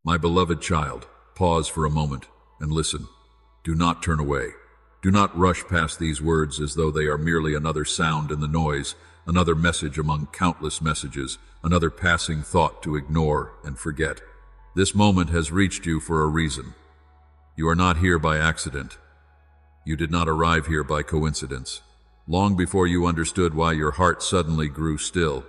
My beloved child, pause for a moment and listen. Do not turn away. Do not rush past these words as though they are merely another sound in the noise, another message among countless messages, another passing thought to ignore and forget. This moment has reached you for a reason. You are not here by accident. You did not arrive here by coincidence. Long before you understood why your heart suddenly grew still,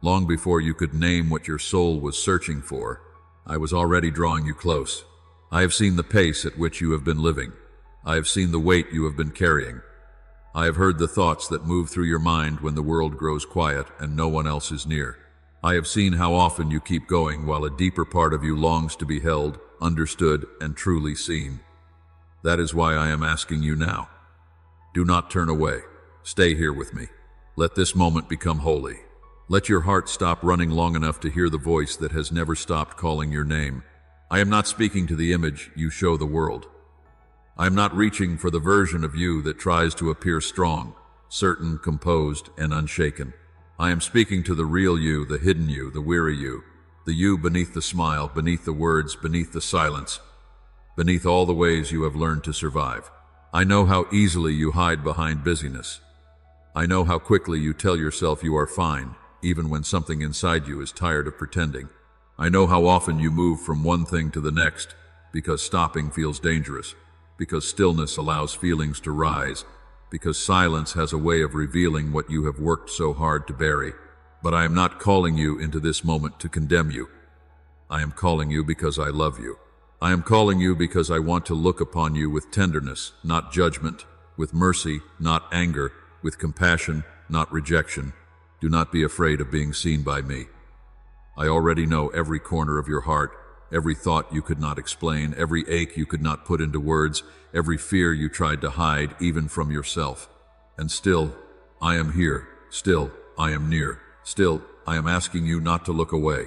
long before you could name what your soul was searching for, I was already drawing you close. I have seen the pace at which you have been living. I have seen the weight you have been carrying. I have heard the thoughts that move through your mind when the world grows quiet and no one else is near. I have seen how often you keep going while a deeper part of you longs to be held, understood, and truly seen. That is why I am asking you now. Do not turn away. Stay here with me. Let this moment become holy. Let your heart stop running long enough to hear the voice that has never stopped calling your name. I am not speaking to the image you show the world. I am not reaching for the version of you that tries to appear strong, certain, composed, and unshaken. I am speaking to the real you, the hidden you, the weary you, the you beneath the smile, beneath the words, beneath the silence, beneath all the ways you have learned to survive. I know how easily you hide behind busyness. I know how quickly you tell yourself you are fine, even when something inside you is tired of pretending. I know how often you move from one thing to the next because stopping feels dangerous, because stillness allows feelings to rise, because silence has a way of revealing what you have worked so hard to bury. But I am not calling you into this moment to condemn you. I am calling you because I love you. I am calling you because I want to look upon you with tenderness, not judgment, with mercy, not anger, with compassion, not rejection. Do not be afraid of being seen by me. I already know every corner of your heart, every thought you could not explain, every ache you could not put into words, every fear you tried to hide, even from yourself. And still, I am here. Still, I am near. Still, I am asking you not to look away.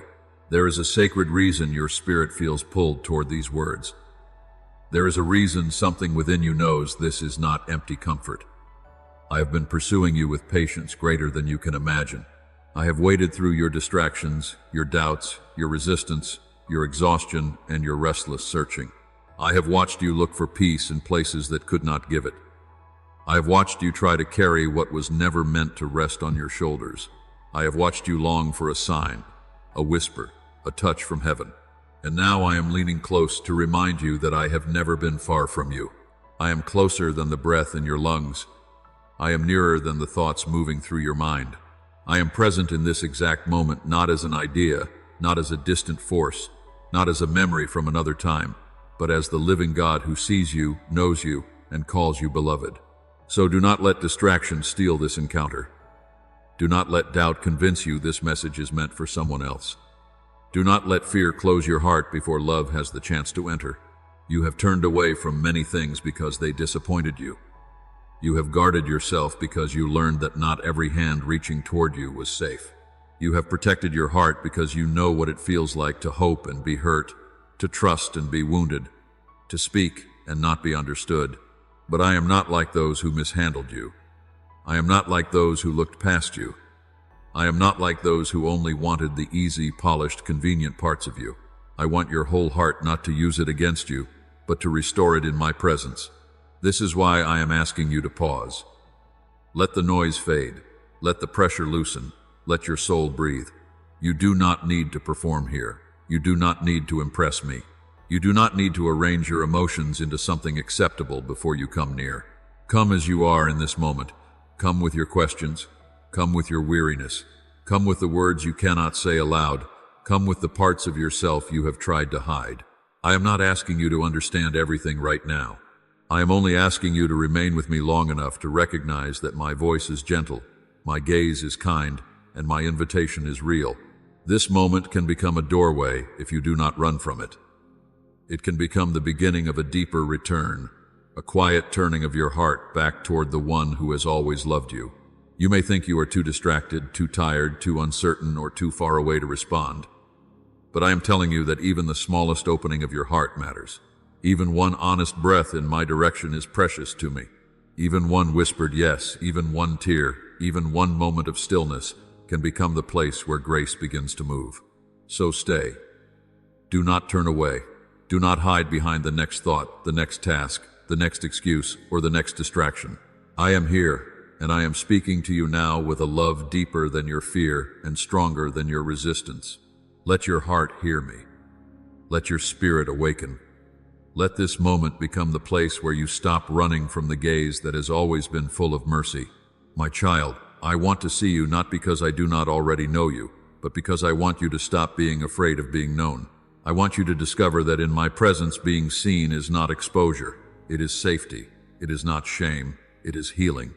There is a sacred reason your spirit feels pulled toward these words. There is a reason something within you knows this is not empty comfort. I have been pursuing you with patience greater than you can imagine. I have waded through your distractions, your doubts, your resistance, your exhaustion, and your restless searching. I have watched you look for peace in places that could not give it. I have watched you try to carry what was never meant to rest on your shoulders. I have watched you long for a sign, a whisper, a touch from heaven. And now I am leaning close to remind you that I have never been far from you. I am closer than the breath in your lungs. I am nearer than the thoughts moving through your mind. I am present in this exact moment, not as an idea, not as a distant force, not as a memory from another time, but as the living God who sees you, knows you, and calls you beloved. So do not let distraction steal this encounter. Do not let doubt convince you this message is meant for someone else. Do not let fear close your heart before love has the chance to enter. You have turned away from many things because they disappointed you. You have guarded yourself because you learned that not every hand reaching toward you was safe. You have protected your heart because you know what it feels like to hope and be hurt, to trust and be wounded, to speak and not be understood. But I am not like those who mishandled you. I am not like those who looked past you. I am not like those who only wanted the easy, polished, convenient parts of you. I want your whole heart, not to use it against you, but to restore it in my presence. This is why I am asking you to pause. Let the noise fade. Let the pressure loosen. Let your soul breathe. You do not need to perform here. You do not need to impress me. You do not need to arrange your emotions into something acceptable before you come near. Come as you are in this moment. Come with your questions. Come with your weariness. Come with the words you cannot say aloud. Come with the parts of yourself you have tried to hide. I am not asking you to understand everything right now. I am only asking you to remain with me long enough to recognize that my voice is gentle, my gaze is kind, and my invitation is real. This moment can become a doorway if you do not run from it. It can become the beginning of a deeper return, a quiet turning of your heart back toward the one who has always loved you. You may think you are too distracted, too tired, too uncertain, or too far away to respond. But I am telling you that even the smallest opening of your heart matters. Even one honest breath in my direction is precious to me. Even one whispered yes, even one tear, even one moment of stillness can become the place where grace begins to move. So stay. Do not turn away. Do not hide behind the next thought, the next task, the next excuse, or the next distraction. I am here, and I am speaking to you now with a love deeper than your fear and stronger than your resistance. Let your heart hear me. Let your spirit awaken. Let this moment become the place where you stop running from the gaze that has always been full of mercy. My child, I want to see you not because I do not already know you, but because I want you to stop being afraid of being known. I want you to discover that in my presence being seen is not exposure. It is safety. It is not shame. It is healing.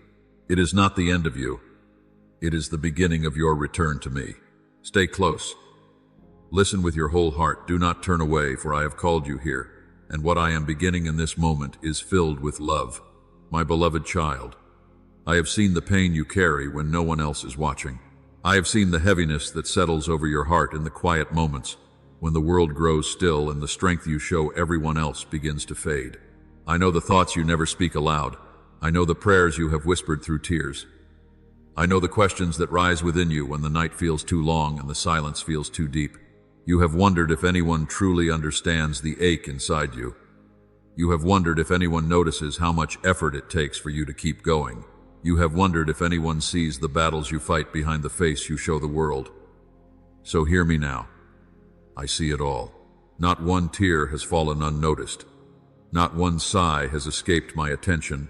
It is not the end of you. It is the beginning of your return to me. Stay close. Listen with your whole heart. Do not turn away, for I have called you here, and what I am beginning in this moment is filled with love. My beloved child, I have seen the pain you carry when no one else is watching. I have seen the heaviness that settles over your heart in the quiet moments, when the world grows still and the strength you show everyone else begins to fade. I know the thoughts you never speak aloud. I know the prayers you have whispered through tears. I know the questions that rise within you when the night feels too long and the silence feels too deep. You have wondered if anyone truly understands the ache inside you. You have wondered if anyone notices how much effort it takes for you to keep going. You have wondered if anyone sees the battles you fight behind the face you show the world. So hear me now. I see it all. Not one tear has fallen unnoticed. Not one sigh has escaped my attention.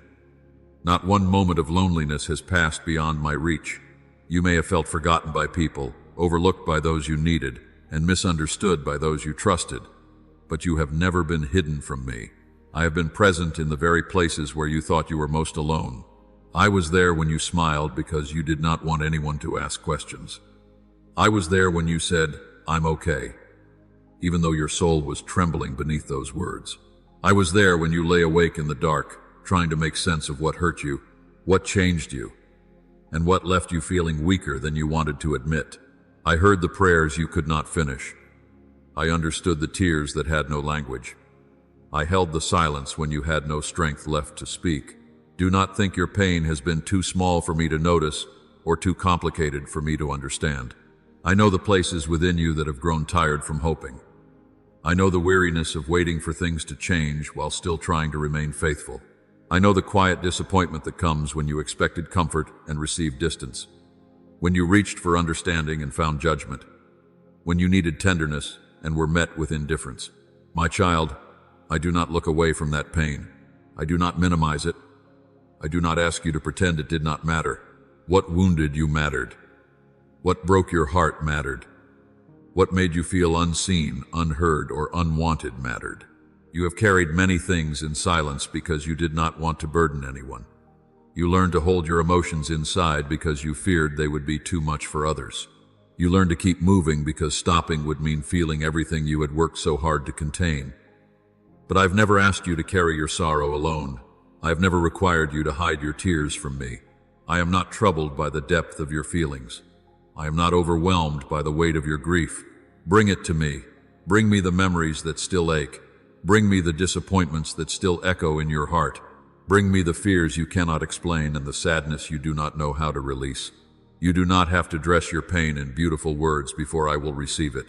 Not one moment of loneliness has passed beyond my reach. You may have felt forgotten by people, overlooked by those you needed, and misunderstood by those you trusted. But you have never been hidden from me. I have been present in the very places where you thought you were most alone. I was there when you smiled because you did not want anyone to ask questions. I was there when you said, "I'm okay," even though your soul was trembling beneath those words. I was there when you lay awake in the dark, trying to make sense of what hurt you, what changed you, and what left you feeling weaker than you wanted to admit. I heard the prayers you could not finish. I understood the tears that had no language. I held the silence when you had no strength left to speak. Do not think your pain has been too small for me to notice or too complicated for me to understand. I know the places within you that have grown tired from hoping. I know the weariness of waiting for things to change while still trying to remain faithful. I know the quiet disappointment that comes when you expected comfort and received distance, when you reached for understanding and found judgment, when you needed tenderness and were met with indifference. My child, I do not look away from that pain. I do not minimize it. I do not ask you to pretend it did not matter. What wounded you mattered. What broke your heart mattered. What made you feel unseen, unheard, or unwanted mattered. You have carried many things in silence because you did not want to burden anyone. You learned to hold your emotions inside because you feared they would be too much for others. You learned to keep moving because stopping would mean feeling everything you had worked so hard to contain. But I've never asked you to carry your sorrow alone. I have never required you to hide your tears from me. I am not troubled by the depth of your feelings. I am not overwhelmed by the weight of your grief. Bring it to me. Bring me the memories that still ache. Bring me the disappointments that still echo in your heart. Bring me the fears you cannot explain and the sadness you do not know how to release. You do not have to dress your pain in beautiful words before I will receive it.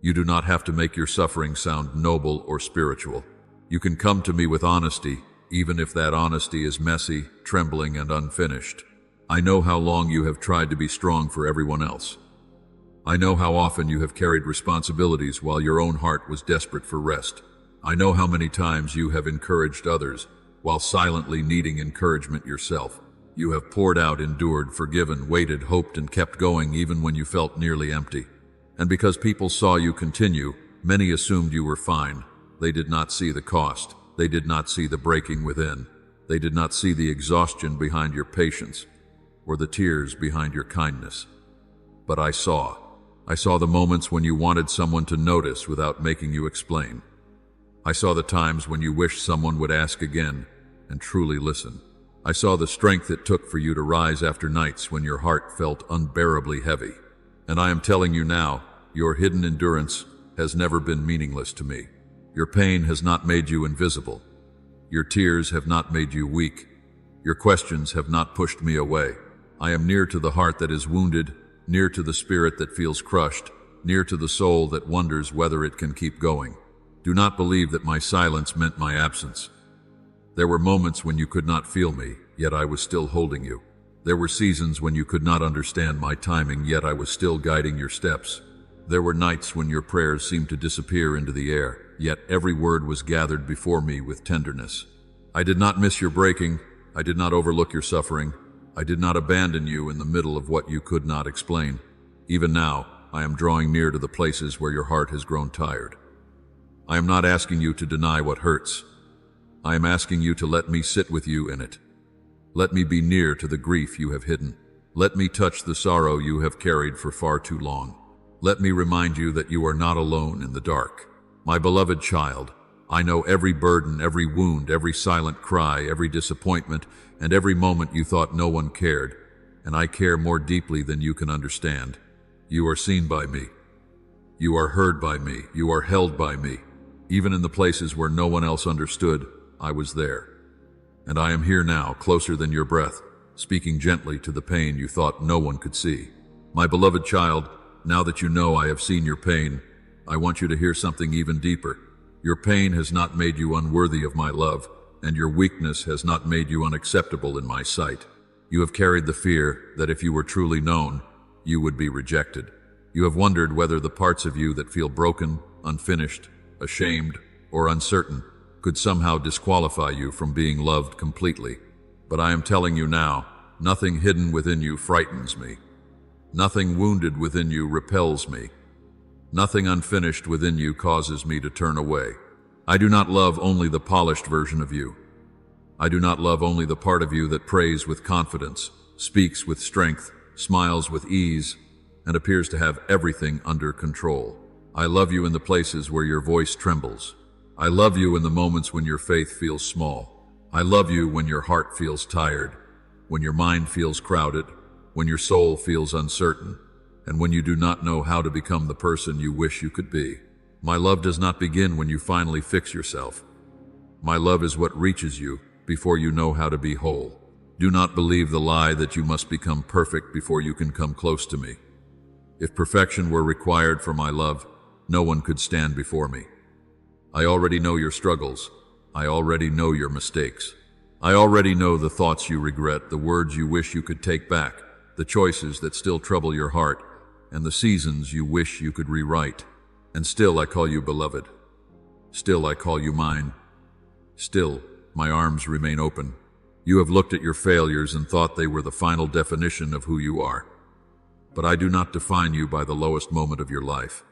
You do not have to make your suffering sound noble or spiritual. You can come to me with honesty, even if that honesty is messy, trembling, and unfinished. I know how long you have tried to be strong for everyone else. I know how often you have carried responsibilities while your own heart was desperate for rest. I know how many times you have encouraged others while silently needing encouragement yourself. You have poured out, endured, forgiven, waited, hoped, and kept going even when you felt nearly empty. And because people saw you continue, many assumed you were fine. They did not see the cost. They did not see the breaking within. They did not see the exhaustion behind your patience or the tears behind your kindness. But I saw. I saw the moments when you wanted someone to notice without making you explain. I saw the times when you wished someone would ask again and truly listen. I saw the strength it took for you to rise after nights when your heart felt unbearably heavy. And I am telling you now, your hidden endurance has never been meaningless to me. Your pain has not made you invisible. Your tears have not made you weak. Your questions have not pushed me away. I am near to the heart that is wounded, near to the spirit that feels crushed, near to the soul that wonders whether it can keep going. Do not believe that my silence meant my absence. There were moments when you could not feel me, yet I was still holding you. There were seasons when you could not understand my timing, yet I was still guiding your steps. There were nights when your prayers seemed to disappear into the air, yet every word was gathered before me with tenderness. I did not miss your breaking. I did not overlook your suffering. I did not abandon you in the middle of what you could not explain. Even now, I am drawing near to the places where your heart has grown tired. I am not asking you to deny what hurts. I am asking you to let me sit with you in it. Let me be near to the grief you have hidden. Let me touch the sorrow you have carried for far too long. Let me remind you that you are not alone in the dark. My beloved child, I know every burden, every wound, every silent cry, every disappointment, and every moment you thought no one cared, and I care more deeply than you can understand. You are seen by me. You are heard by me. You are held by me. Even in the places where no one else understood, I was there. And I am here now, closer than your breath, speaking gently to the pain you thought no one could see. My beloved child, now that you know I have seen your pain, I want you to hear something even deeper. Your pain has not made you unworthy of my love, and your weakness has not made you unacceptable in my sight. You have carried the fear that if you were truly known, you would be rejected. You have wondered whether the parts of you that feel broken, unfinished, ashamed, or uncertain could somehow disqualify you from being loved completely. But I am telling you now, nothing hidden within you frightens me. Nothing wounded within you repels me. Nothing unfinished within you causes me to turn away. I do not love only the polished version of you. I do not love only the part of you that prays with confidence, speaks with strength, smiles with ease, and appears to have everything under control. I love you in the places where your voice trembles. I love you in the moments when your faith feels small. I love you when your heart feels tired, when your mind feels crowded, when your soul feels uncertain, and when you do not know how to become the person you wish you could be. My love does not begin when you finally fix yourself. My love is what reaches you before you know how to be whole. Do not believe the lie that you must become perfect before you can come close to me. If perfection were required for my love, no one could stand before me. I already know your struggles. I already know your mistakes. I already know the thoughts you regret, the words you wish you could take back, the choices that still trouble your heart, and the seasons you wish you could rewrite. And still I call you beloved. Still I call you mine. Still, my arms remain open. You have looked at your failures and thought they were the final definition of who you are. But I do not define you by the lowest moment of your life.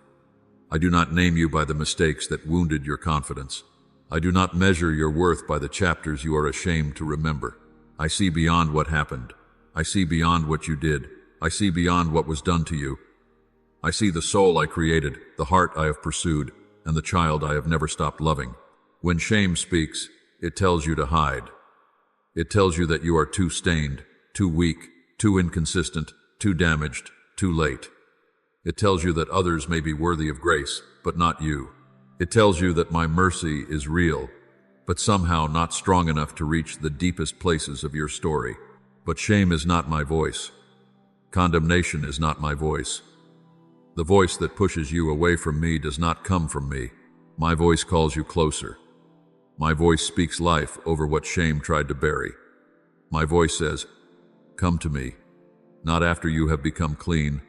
I do not name you by the mistakes that wounded your confidence. I do not measure your worth by the chapters you are ashamed to remember. I see beyond what happened. I see beyond what you did. I see beyond what was done to you. I see the soul I created, the heart I have pursued, and the child I have never stopped loving. When shame speaks, it tells you to hide. It tells you that you are too stained, too weak, too inconsistent, too damaged, too late. It tells you that others may be worthy of grace, but not you. It tells you that my mercy is real, but somehow not strong enough to reach the deepest places of your story. But shame is not my voice. Condemnation is not my voice. The voice that pushes you away from me does not come from me. My voice calls you closer. My voice speaks life over what shame tried to bury. My voice says, "Come to me, not after you have become clean,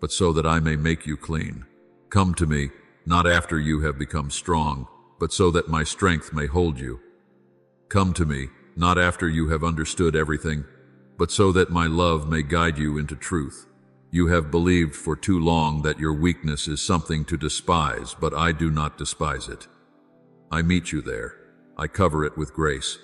but so that I may make you clean. Come to me, not after you have become strong, but so that my strength may hold you. Come to me, not after you have understood everything, but so that my love may guide you into truth. You have believed for too long that your weakness is something to despise, but I do not despise it. I meet you there. I cover it with grace.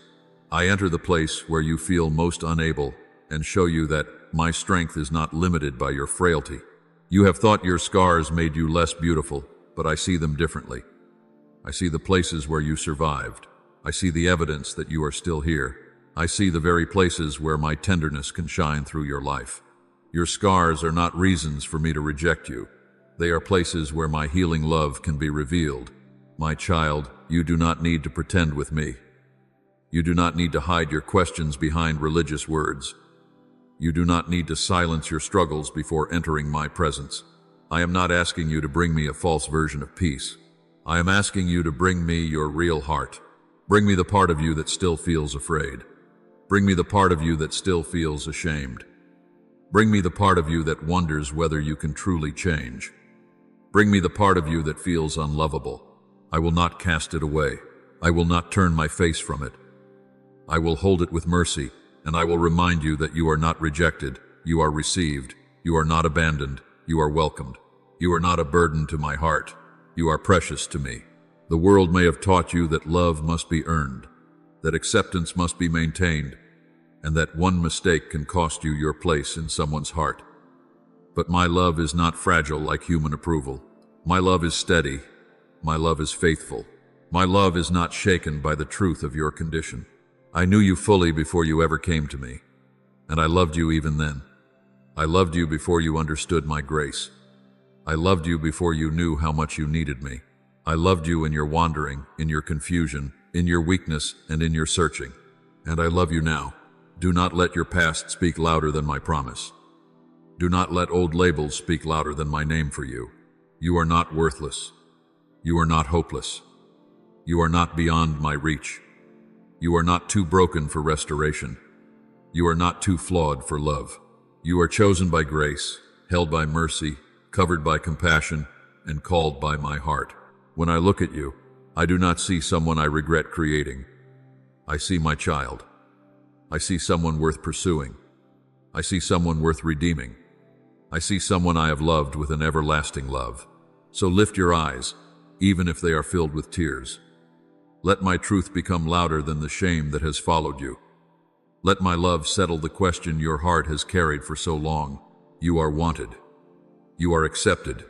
I enter the place where you feel most unable and show you that my strength is not limited by your frailty. You have thought your scars made you less beautiful, but I see them differently. I see the places where you survived. I see the evidence that you are still here. I see the very places where my tenderness can shine through your life. Your scars are not reasons for me to reject you. They are places where my healing love can be revealed. My child, you do not need to pretend with me. You do not need to hide your questions behind religious words. You do not need to silence your struggles before entering my presence. I am not asking you to bring me a false version of peace. I am asking you to bring me your real heart. Bring me the part of you that still feels afraid. Bring me the part of you that still feels ashamed. Bring me the part of you that wonders whether you can truly change. Bring me the part of you that feels unlovable. I will not cast it away. I will not turn my face from it. I will hold it with mercy, and I will remind you that you are not rejected, you are received, you are not abandoned, you are welcomed. You are not a burden to my heart. You are precious to me. The world may have taught you that love must be earned, that acceptance must be maintained, and that one mistake can cost you your place in someone's heart. But my love is not fragile like human approval. My love is steady. My love is faithful. My love is not shaken by the truth of your condition. I knew you fully before you ever came to me, and I loved you even then. I loved you before you understood my grace. I loved you before you knew how much you needed me. I loved you in your wandering, in your confusion, in your weakness, and in your searching. And I love you now. Do not let your past speak louder than my promise. Do not let old labels speak louder than my name for you. You are not worthless. You are not hopeless. You are not beyond my reach. You are not too broken for restoration. You are not too flawed for love. You are chosen by grace, held by mercy, covered by compassion, and called by my heart. When I look at you, I do not see someone I regret creating. I see my child. I see someone worth pursuing. I see someone worth redeeming. I see someone I have loved with an everlasting love. So lift your eyes, even if they are filled with tears. Let my truth become louder than the shame that has followed you. Let my love settle the question your heart has carried for so long. You are wanted. You are accepted.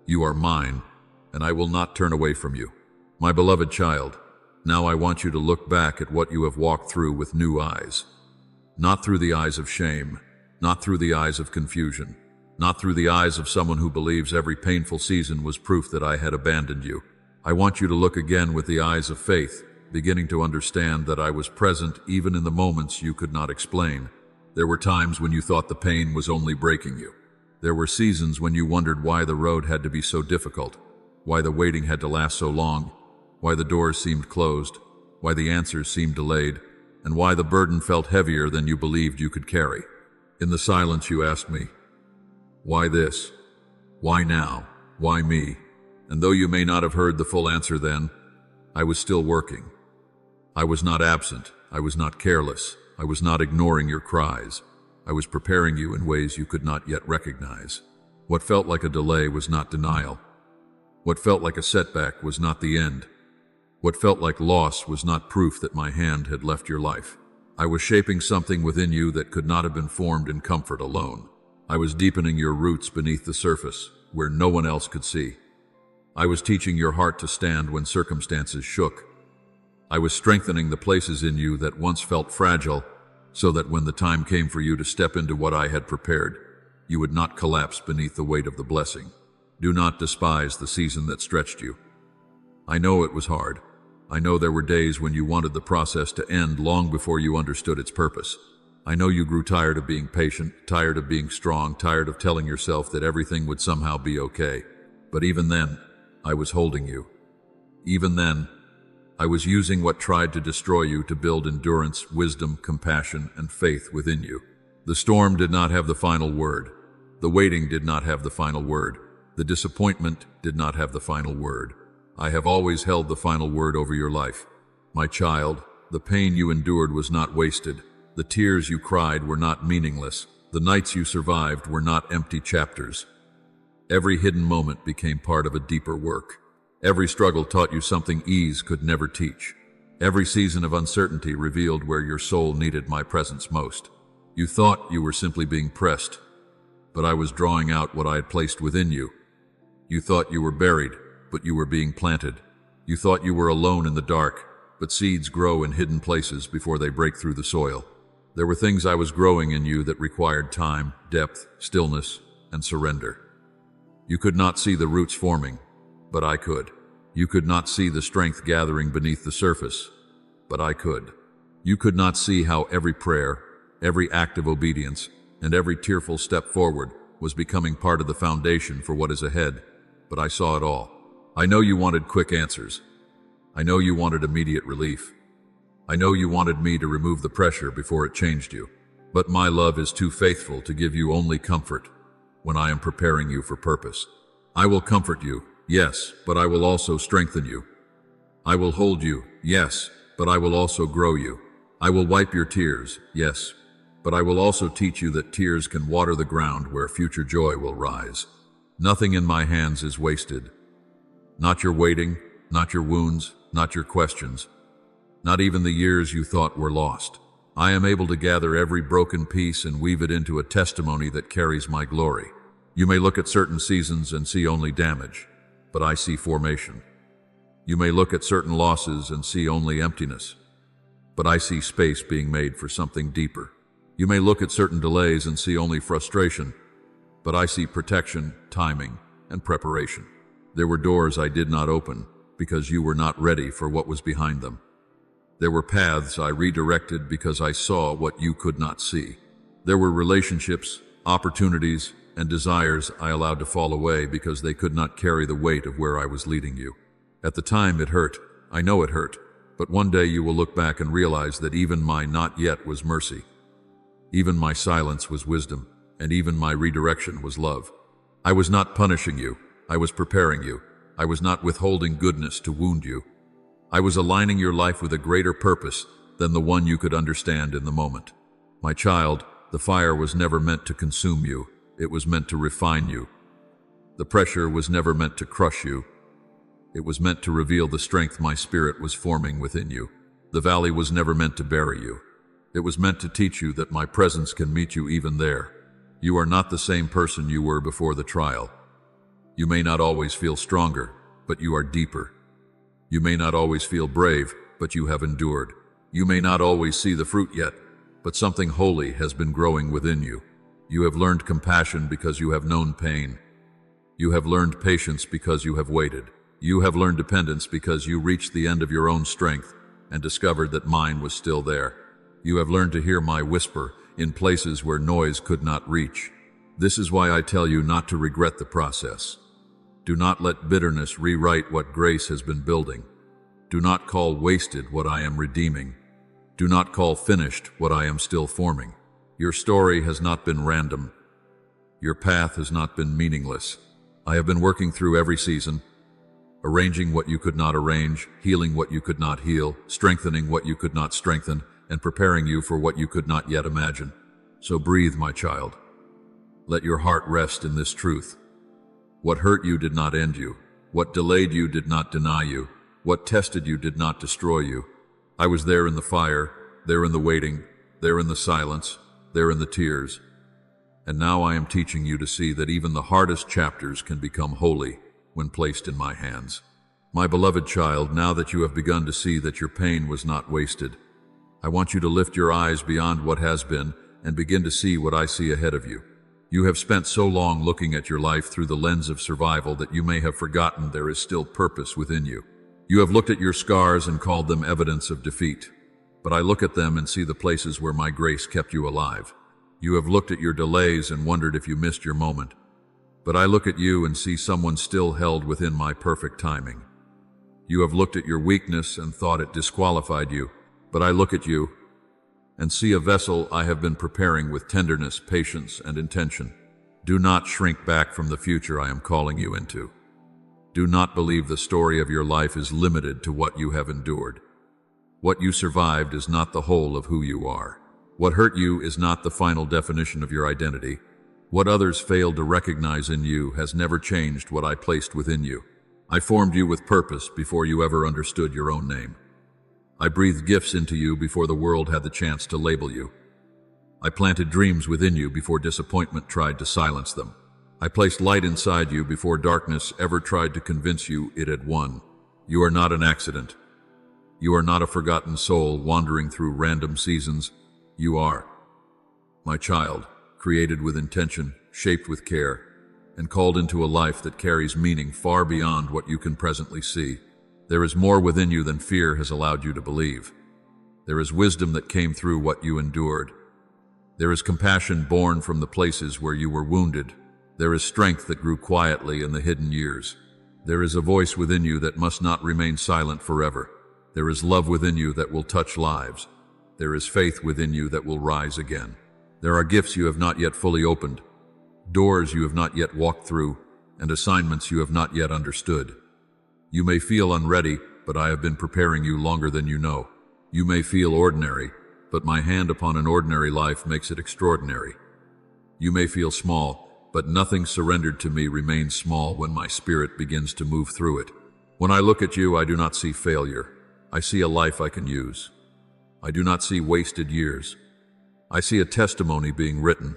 You are mine, and I will not turn away from you. My beloved child, now I want you to look back at what you have walked through with new eyes. Not through the eyes of shame, not through the eyes of confusion, not through the eyes of someone who believes every painful season was proof that I had abandoned you. I want you to look again with the eyes of faith, beginning to understand that I was present even in the moments you could not explain. There were times when you thought the pain was only breaking you. There were seasons when you wondered why the road had to be so difficult, why the waiting had to last so long, why the doors seemed closed, why the answers seemed delayed, and why the burden felt heavier than you believed you could carry. In the silence you asked me, why this? Why now? Why me? And though you may not have heard the full answer then, I was still working. I was not absent. I was not careless. I was not ignoring your cries. I was preparing you in ways you could not yet recognize. What felt like a delay was not denial. What felt like a setback was not the end. What felt like loss was not proof that my hand had left your life. I was shaping something within you that could not have been formed in comfort alone. I was deepening your roots beneath the surface, where no one else could see. I was teaching your heart to stand when circumstances shook. I was strengthening the places in you that once felt fragile, so that when the time came for you to step into what I had prepared, you would not collapse beneath the weight of the blessing. Do not despise the season that stretched you. I know it was hard. I know there were days when you wanted the process to end long before you understood its purpose. I know you grew tired of being patient, tired of being strong, tired of telling yourself that everything would somehow be okay. But even then, I was holding you. Even then, I was using what tried to destroy you to build endurance, wisdom, compassion, and faith within you. The storm did not have the final word. The waiting did not have the final word. The disappointment did not have the final word. I have always held the final word over your life. My child, the pain you endured was not wasted. The tears you cried were not meaningless. The nights you survived were not empty chapters. Every hidden moment became part of a deeper work. Every struggle taught you something ease could never teach. Every season of uncertainty revealed where your soul needed my presence most. You thought you were simply being pressed, but I was drawing out what I had placed within you. You thought you were buried, but you were being planted. You thought you were alone in the dark, but seeds grow in hidden places before they break through the soil. There were things I was growing in you that required time, depth, stillness, and surrender. You could not see the roots forming, but I could. You could not see the strength gathering beneath the surface, but I could. You could not see how every prayer, every act of obedience, and every tearful step forward was becoming part of the foundation for what is ahead, but I saw it all. I know you wanted quick answers. I know you wanted immediate relief. I know you wanted me to remove the pressure before it changed you. But my love is too faithful to give you only comfort when I am preparing you for purpose. I will comfort you, yes, but I will also strengthen you. I will hold you, yes, but I will also grow you. I will wipe your tears, yes, but I will also teach you that tears can water the ground where future joy will rise. Nothing in my hands is wasted. Not your waiting, not your wounds, not your questions, not even the years you thought were lost. I am able to gather every broken piece and weave it into a testimony that carries my glory. You may look at certain seasons and see only damage, but I see formation. You may look at certain losses and see only emptiness, but I see space being made for something deeper. You may look at certain delays and see only frustration, but I see protection, timing, and preparation. There were doors I did not open because you were not ready for what was behind them. There were paths I redirected because I saw what you could not see. There were relationships, opportunities, and desires I allowed to fall away because they could not carry the weight of where I was leading you. At the time it hurt. I know it hurt. But one day you will look back and realize that even my not yet was mercy. Even my silence was wisdom, and even my redirection was love. I was not punishing you. I was preparing you. I was not withholding goodness to wound you. I was aligning your life with a greater purpose than the one you could understand in the moment. My child, the fire was never meant to consume you. It was meant to refine you. The pressure was never meant to crush you. It was meant to reveal the strength my spirit was forming within you. The valley was never meant to bury you. It was meant to teach you that my presence can meet you even there. You are not the same person you were before the trial. You may not always feel stronger, but you are deeper. You may not always feel brave, but you have endured. You may not always see the fruit yet, but something holy has been growing within you. You have learned compassion because you have known pain. You have learned patience because you have waited. You have learned dependence because you reached the end of your own strength and discovered that mine was still there. You have learned to hear my whisper in places where noise could not reach. This is why I tell you not to regret the process. Do not let bitterness rewrite what grace has been building. Do not call wasted what I am redeeming. Do not call finished what I am still forming. Your story has not been random. Your path has not been meaningless. I have been working through every season, arranging what you could not arrange, healing what you could not heal, strengthening what you could not strengthen, and preparing you for what you could not yet imagine. So breathe, my child. Let your heart rest in this truth. What hurt you did not end you. What delayed you did not deny you. What tested you did not destroy you. I was there in the fire, there in the waiting, there in the silence, there in the tears. And now I am teaching you to see that even the hardest chapters can become holy when placed in my hands. My beloved child, now that you have begun to see that your pain was not wasted, I want you to lift your eyes beyond what has been and begin to see what I see ahead of you. You have spent so long looking at your life through the lens of survival that you may have forgotten there is still purpose within you. You have looked at your scars and called them evidence of defeat, but I look at them and see the places where my grace kept you alive. You have looked at your delays and wondered if you missed your moment, but I look at you and see someone still held within my perfect timing. You have looked at your weakness and thought it disqualified you, but I look at you and see a vessel I have been preparing with tenderness, patience, and intention. Do not shrink back from the future I am calling you into. Do not believe the story of your life is limited to what you have endured. What you survived is not the whole of who you are. What hurt you is not the final definition of your identity. What others failed to recognize in you has never changed what I placed within you. I formed you with purpose before you ever understood your own name. I breathed gifts into you before the world had the chance to label you. I planted dreams within you before disappointment tried to silence them. I placed light inside you before darkness ever tried to convince you it had won. You are not an accident. You are not a forgotten soul wandering through random seasons. You are, my child, created with intention, shaped with care, and called into a life that carries meaning far beyond what you can presently see. There is more within you than fear has allowed you to believe. There is wisdom that came through what you endured. There is compassion born from the places where you were wounded, There is strength that grew quietly in the hidden years. There is a voice within you that must not remain silent forever. There is love within you that will touch lives. There is faith within you that will rise again. There are gifts you have not yet fully opened, doors you have not yet walked through, and assignments you have not yet understood. You may feel unready, but I have been preparing you longer than you know. You may feel ordinary, but my hand upon an ordinary life makes it extraordinary. You may feel small, but nothing surrendered to me remains small when my spirit begins to move through it. When I look at you, I do not see failure. I see a life I can use. I do not see wasted years. I see a testimony being written.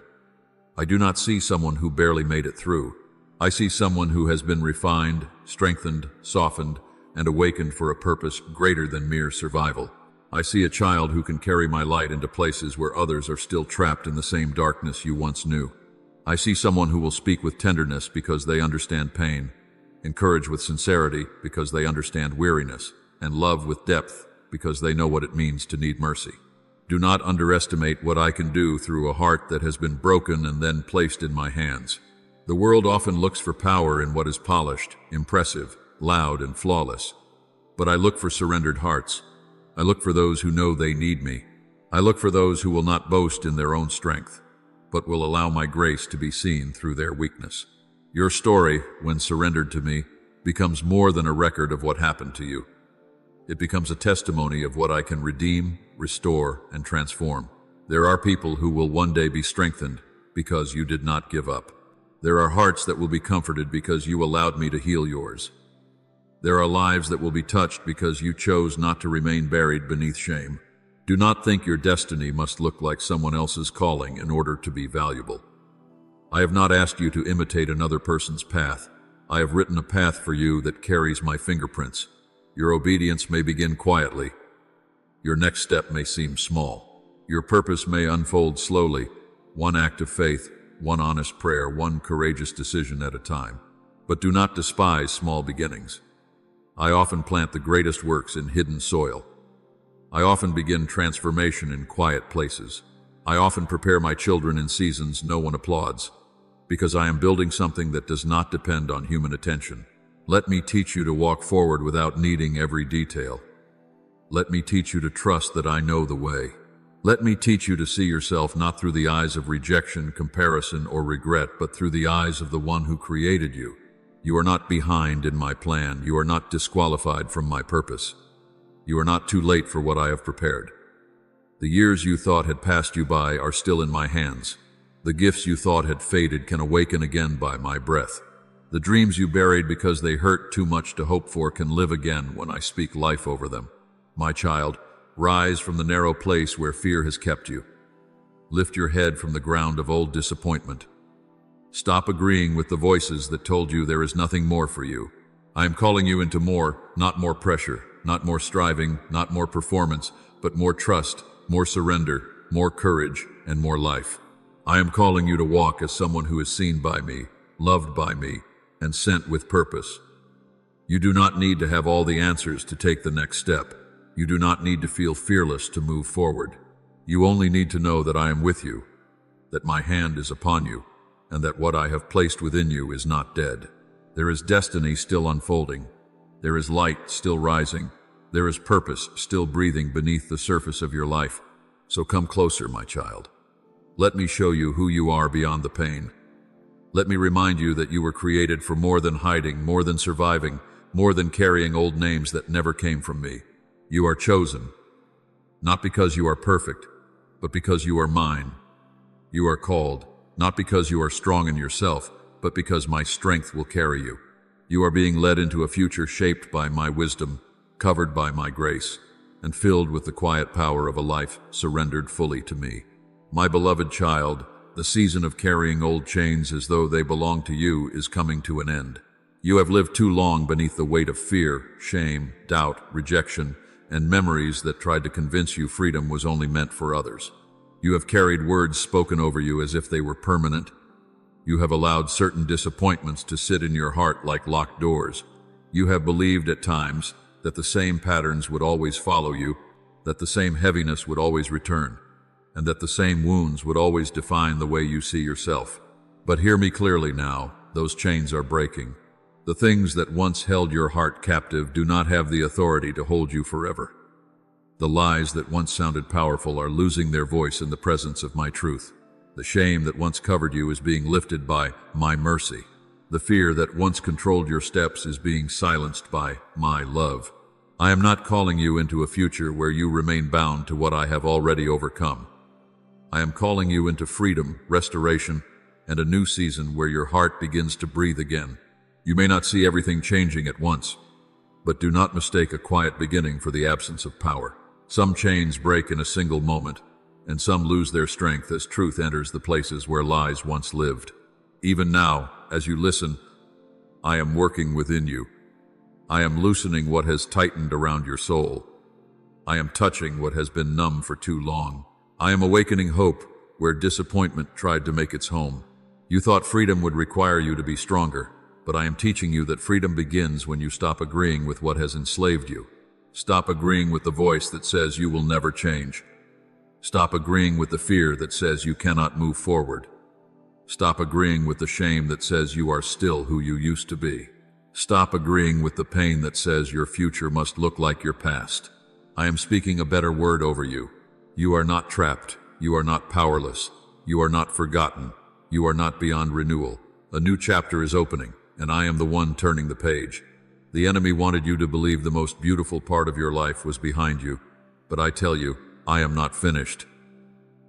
I do not see someone who barely made it through. I see someone who has been refined, strengthened, softened, and awakened for a purpose greater than mere survival. I see a child who can carry my light into places where others are still trapped in the same darkness you once knew. I see someone who will speak with tenderness because they understand pain, encourage with sincerity because they understand weariness, and love with depth because they know what it means to need mercy. Do not underestimate what I can do through a heart that has been broken and then placed in my hands. The world often looks for power in what is polished, impressive, loud, and flawless. But I look for surrendered hearts. I look for those who know they need me. I look for those who will not boast in their own strength, but will allow my grace to be seen through their weakness. Your story, when surrendered to me, becomes more than a record of what happened to you. It becomes a testimony of what I can redeem, restore, and transform. There are people who will one day be strengthened because you did not give up. There are hearts that will be comforted because you allowed me to heal yours. There are lives that will be touched because you chose not to remain buried beneath shame. Do not think your destiny must look like someone else's calling in order to be valuable. I have not asked you to imitate another person's path. I have written a path for you that carries my fingerprints. Your obedience may begin quietly. Your next step may seem small. Your purpose may unfold slowly, one act of faith, one honest prayer, one courageous decision at a time. But do not despise small beginnings. I often plant the greatest works in hidden soil. I often begin transformation in quiet places. I often prepare my children in seasons no one applauds, because I am building something that does not depend on human attention. Let me teach you to walk forward without needing every detail. Let me teach you to trust that I know the way. Let me teach you to see yourself not through the eyes of rejection, comparison, or regret, but through the eyes of the one who created you. You are not behind in my plan. You are not disqualified from my purpose. You are not too late for what I have prepared. The years you thought had passed you by are still in my hands. The gifts you thought had faded can awaken again by my breath. The dreams you buried because they hurt too much to hope for can live again when I speak life over them. My child, rise from the narrow place where fear has kept you. Lift your head from the ground of old disappointment. Stop agreeing with the voices that told you there is nothing more for you. I am calling you into more, not more pressure, not more striving, not more performance, but more trust, more surrender, more courage, and more life. I am calling you to walk as someone who is seen by me, loved by me, and sent with purpose. You do not need to have all the answers to take the next step. You do not need to feel fearless to move forward. You only need to know that I am with you, that my hand is upon you, and that what I have placed within you is not dead. There is destiny still unfolding. There is light still rising. There is purpose still breathing beneath the surface of your life. So come closer, my child. Let me show you who you are beyond the pain. Let me remind you that you were created for more than hiding, more than surviving, more than carrying old names that never came from me. You are chosen, not because you are perfect, but because you are mine. You are called, not because you are strong in yourself, but because my strength will carry you. You are being led into a future shaped by my wisdom, covered by my grace, and filled with the quiet power of a life surrendered fully to me. My beloved child, the season of carrying old chains as though they belong to you is coming to an end. You have lived too long beneath the weight of fear, shame, doubt, rejection, and memories that tried to convince you freedom was only meant for others. You have carried words spoken over you as if they were permanent. You have allowed certain disappointments to sit in your heart like locked doors. You have believed at times that the same patterns would always follow you, that the same heaviness would always return, and that the same wounds would always define the way you see yourself. But hear me clearly now, those chains are breaking. The things that once held your heart captive do not have the authority to hold you forever. The lies that once sounded powerful are losing their voice in the presence of my truth. The shame that once covered you is being lifted by my mercy. The fear that once controlled your steps is being silenced by my love. I am not calling you into a future where you remain bound to what I have already overcome. I am calling you into freedom, restoration, and a new season where your heart begins to breathe again. You may not see everything changing at once, but do not mistake a quiet beginning for the absence of power. Some chains break in a single moment, and some lose their strength as truth enters the places where lies once lived. Even now, as you listen, I am working within you. I am loosening what has tightened around your soul. I am touching what has been numb for too long. I am awakening hope where disappointment tried to make its home. You thought freedom would require you to be stronger, but I am teaching you that freedom begins when you stop agreeing with what has enslaved you. Stop agreeing with the voice that says you will never change. Stop agreeing with the fear that says you cannot move forward. Stop agreeing with the shame that says you are still who you used to be. Stop agreeing with the pain that says your future must look like your past. I am speaking a better word over you. You are not trapped. You are not powerless. You are not forgotten. You are not beyond renewal. A new chapter is opening, and I am the one turning the page. The enemy wanted you to believe the most beautiful part of your life was behind you, but I tell you, I am not finished.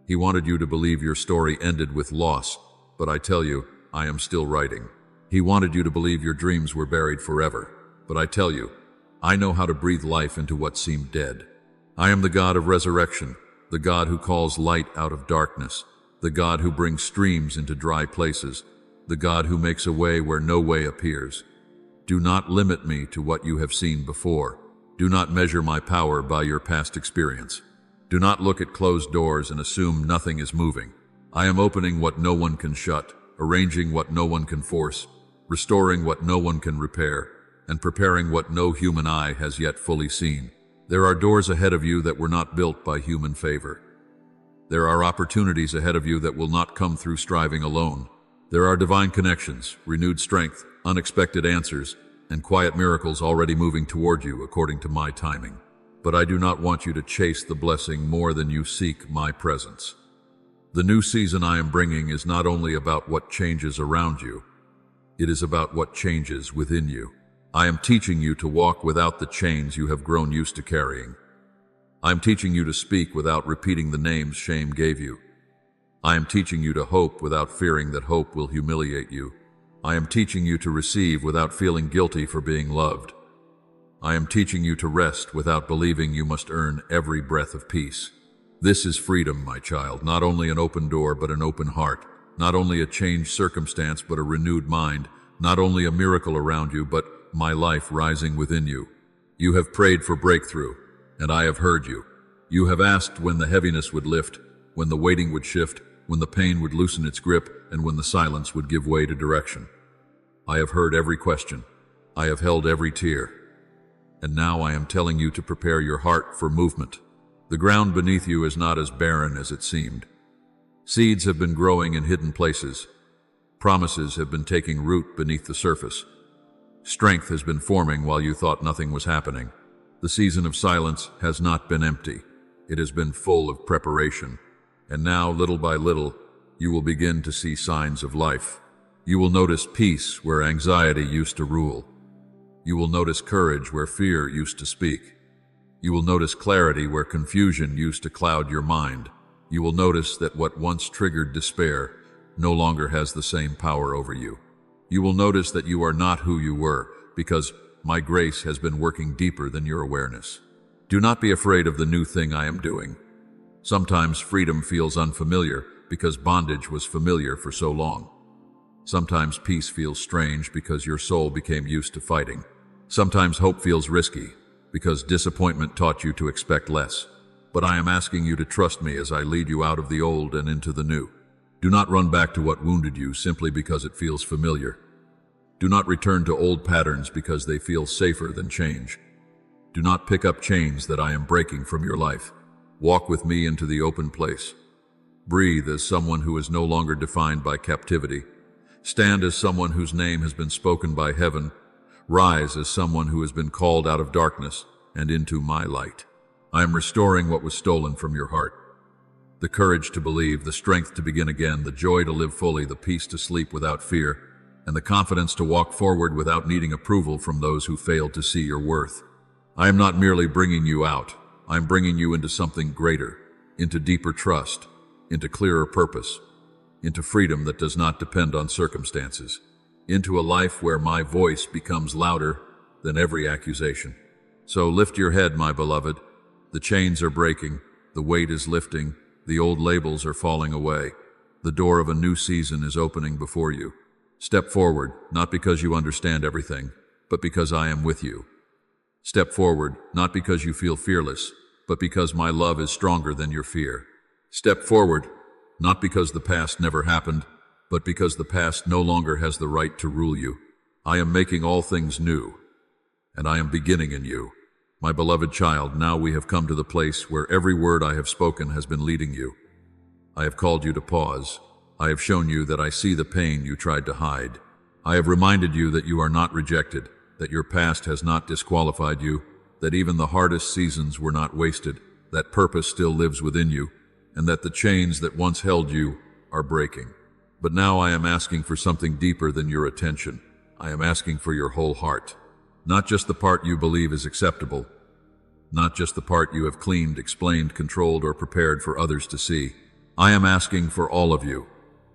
He wanted you to believe your story ended with loss, but I tell you, I am still writing. He wanted you to believe your dreams were buried forever, but I tell you, I know how to breathe life into what seemed dead. I am the God of resurrection, the God who calls light out of darkness, the God who brings streams into dry places, the God who makes a way where no way appears. Do not limit me to what you have seen before. Do not measure my power by your past experience. Do not look at closed doors and assume nothing is moving. I am opening what no one can shut, arranging what no one can force, restoring what no one can repair, and preparing what no human eye has yet fully seen. There are doors ahead of you that were not built by human favor. There are opportunities ahead of you that will not come through striving alone. There are divine connections, renewed strength, unexpected answers, and quiet miracles already moving toward you according to my timing. But I do not want you to chase the blessing more than you seek my presence. The new season I am bringing is not only about what changes around you, it is about what changes within you. I am teaching you to walk without the chains you have grown used to carrying. I am teaching you to speak without repeating the names shame gave you. I am teaching you to hope without fearing that hope will humiliate you. I am teaching you to receive without feeling guilty for being loved. I am teaching you to rest without believing you must earn every breath of peace. This is freedom, my child, not only an open door but an open heart, not only a changed circumstance but a renewed mind, not only a miracle around you but my life rising within you. You have prayed for breakthrough, and I have heard you. You have asked when the heaviness would lift, when the waiting would shift, when the pain would loosen its grip, and when the silence would give way to direction. I have heard every question. I have held every tear. And now I am telling you to prepare your heart for movement. The ground beneath you is not as barren as it seemed. Seeds have been growing in hidden places. Promises have been taking root beneath the surface. Strength has been forming while you thought nothing was happening. The season of silence has not been empty. It has been full of preparation. And now, little by little, you will begin to see signs of life. You will notice peace where anxiety used to rule. You will notice courage where fear used to speak. You will notice clarity where confusion used to cloud your mind. You will notice that what once triggered despair no longer has the same power over you. You will notice that you are not who you were, because my grace has been working deeper than your awareness. Do not be afraid of the new thing I am doing. Sometimes freedom feels unfamiliar because bondage was familiar for so long. Sometimes peace feels strange because your soul became used to fighting. Sometimes hope feels risky because disappointment taught you to expect less. But I am asking you to trust me as I lead you out of the old and into the new. Do not run back to what wounded you simply because it feels familiar. Do not return to old patterns because they feel safer than change. Do not pick up chains that I am breaking from your life. Walk with me into the open place. Breathe as someone who is no longer defined by captivity. Stand as someone whose name has been spoken by heaven. Rise as someone who has been called out of darkness and into my light. I am restoring what was stolen from your heart. The courage to believe, the strength to begin again, the joy to live fully, the peace to sleep without fear, and the confidence to walk forward without needing approval from those who failed to see your worth. I am not merely bringing you out. I am bringing you into something greater, into deeper trust, into clearer purpose, into freedom that does not depend on circumstances, into a life where my voice becomes louder than every accusation. So lift your head, my beloved. The chains are breaking, the weight is lifting, the old labels are falling away. The door of a new season is opening before you. Step forward, not because you understand everything, but because I am with you. Step forward, not because you feel fearless, but because my love is stronger than your fear. Step forward, not because the past never happened, but because the past no longer has the right to rule you. I am making all things new, and I am beginning in you. My beloved child, now we have come to the place where every word I have spoken has been leading you. I have called you to pause. I have shown you that I see the pain you tried to hide. I have reminded you that you are not rejected, that your past has not disqualified you, that even the hardest seasons were not wasted, that purpose still lives within you, and that the chains that once held you are breaking. But now I am asking for something deeper than your attention. I am asking for your whole heart. Not just the part you believe is acceptable, not just the part you have cleaned, explained, controlled, or prepared for others to see. I am asking for all of you,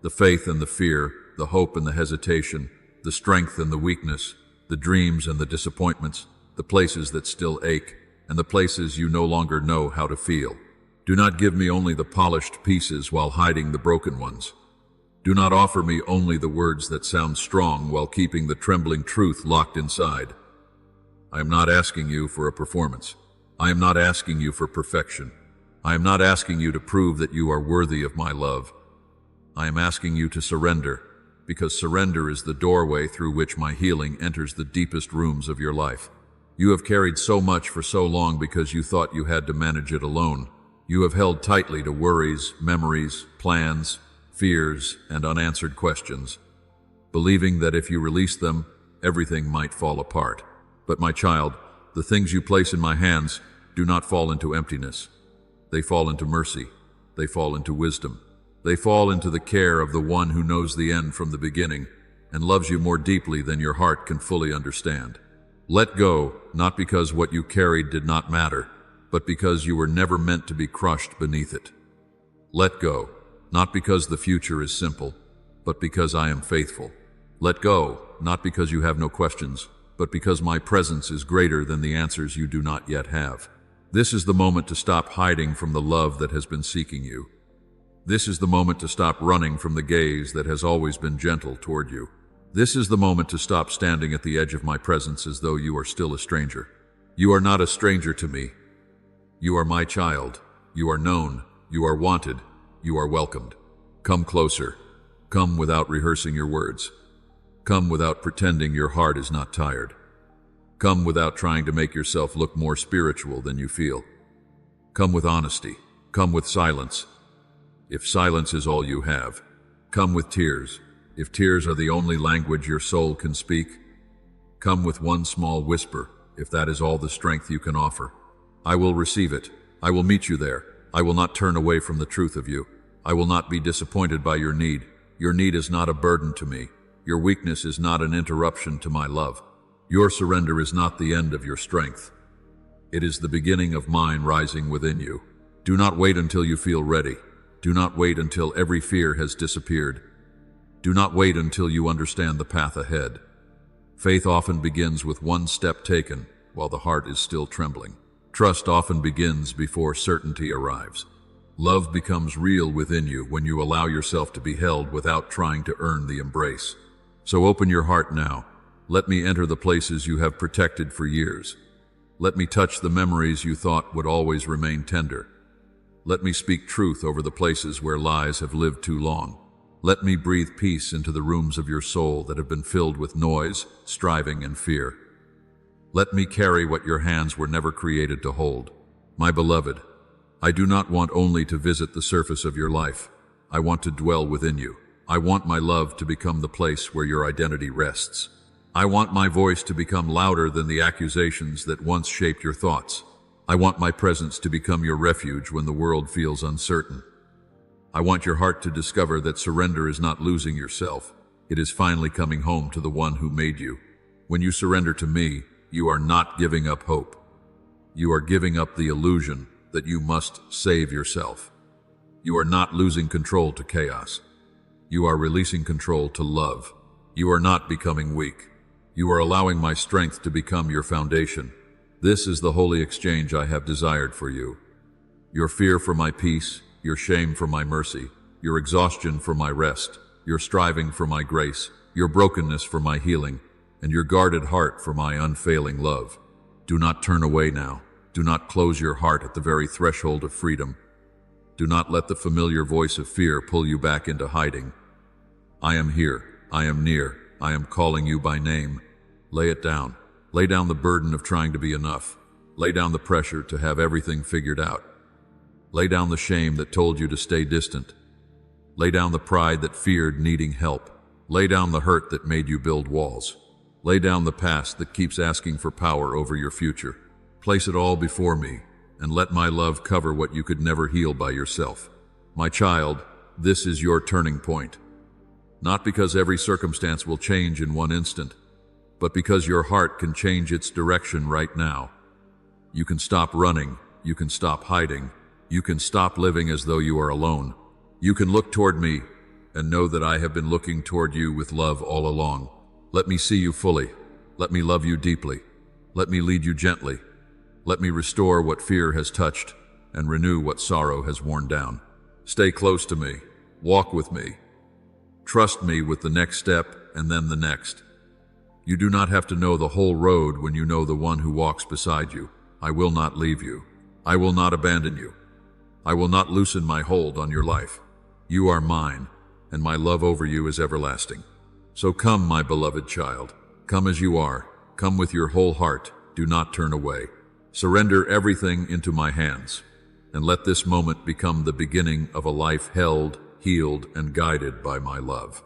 the faith and the fear, the hope and the hesitation, the strength and the weakness, the dreams and the disappointments, the places that still ache, and the places you no longer know how to feel. Do not give me only the polished pieces while hiding the broken ones. Do not offer me only the words that sound strong while keeping the trembling truth locked inside. I am not asking you for a performance. I am not asking you for perfection. I am not asking you to prove that you are worthy of my love. I am asking you to surrender, because surrender is the doorway through which my healing enters the deepest rooms of your life. You have carried so much for so long because you thought you had to manage it alone. You have held tightly to worries, memories, plans, fears, and unanswered questions, believing that if you release them, everything might fall apart. But my child, the things you place in my hands do not fall into emptiness. They fall into mercy. They fall into wisdom. They fall into the care of the one who knows the end from the beginning and loves you more deeply than your heart can fully understand. Let go, not because what you carried did not matter, but because you were never meant to be crushed beneath it. Let go, not because the future is simple, but because I am faithful. Let go, not because you have no questions, but because my presence is greater than the answers you do not yet have. This is the moment to stop hiding from the love that has been seeking you. This is the moment to stop running from the gaze that has always been gentle toward you. This is the moment to stop standing at the edge of my presence as though you are still a stranger. You are not a stranger to me. You are my child. You are known. You are wanted. You are welcomed. Come closer. Come without rehearsing your words. Come without pretending your heart is not tired. Come without trying to make yourself look more spiritual than you feel. Come with honesty. Come with silence, if silence is all you have. Come with tears, if tears are the only language your soul can speak. Come with one small whisper, if that is all the strength you can offer. I will receive it. I will meet you there. I will not turn away from the truth of you. I will not be disappointed by your need. Your need is not a burden to me. Your weakness is not an interruption to my love. Your surrender is not the end of your strength. It is the beginning of mine rising within you. Do not wait until you feel ready. Do not wait until every fear has disappeared. Do not wait until you understand the path ahead. Faith often begins with one step taken while the heart is still trembling. Trust often begins before certainty arrives. Love becomes real within you when you allow yourself to be held without trying to earn the embrace. So open your heart now. Let me enter the places you have protected for years. Let me touch the memories you thought would always remain tender. Let me speak truth over the places where lies have lived too long. Let me breathe peace into the rooms of your soul that have been filled with noise, striving, and fear. Let me carry what your hands were never created to hold. My beloved, I do not want only to visit the surface of your life. I want to dwell within you. I want my love to become the place where your identity rests. I want my voice to become louder than the accusations that once shaped your thoughts. I want my presence to become your refuge when the world feels uncertain. I want your heart to discover that surrender is not losing yourself. It is finally coming home to the one who made you. When you surrender to me, you are not giving up hope. You are giving up the illusion that you must save yourself. You are not losing control to chaos. You are releasing control to love. You are not becoming weak. You are allowing my strength to become your foundation. This is the holy exchange I have desired for you. Your fear for my peace, your shame for my mercy, your exhaustion for my rest, your striving for my grace, your brokenness for my healing, and your guarded heart for my unfailing love. Do not turn away now. Do not close your heart at the very threshold of freedom. Do not let the familiar voice of fear pull you back into hiding. I am here. I am near. I am calling you by name. Lay it down. Lay down the burden of trying to be enough. Lay down the pressure to have everything figured out. Lay down the shame that told you to stay distant. Lay down the pride that feared needing help. Lay down the hurt that made you build walls. Lay down the past that keeps asking for power over your future. Place it all before me, and let my love cover what you could never heal by yourself. My child, this is your turning point. Not because every circumstance will change in one instant, but because your heart can change its direction right now. You can stop running. You can stop hiding. You can stop living as though you are alone. You can look toward me and know that I have been looking toward you with love all along. Let me see you fully. Let me love you deeply. Let me lead you gently. Let me restore what fear has touched and renew what sorrow has worn down. Stay close to me. Walk with me. Trust me with the next step and then the next. You do not have to know the whole road when you know the one who walks beside you. I will not leave you. I will not abandon you. I will not loosen my hold on your life. You are mine, and my love over you is everlasting. So come, my beloved child. Come as you are. Come with your whole heart. Do not turn away. Surrender everything into my hands, and let this moment become the beginning of a life held, healed, and guided by my love.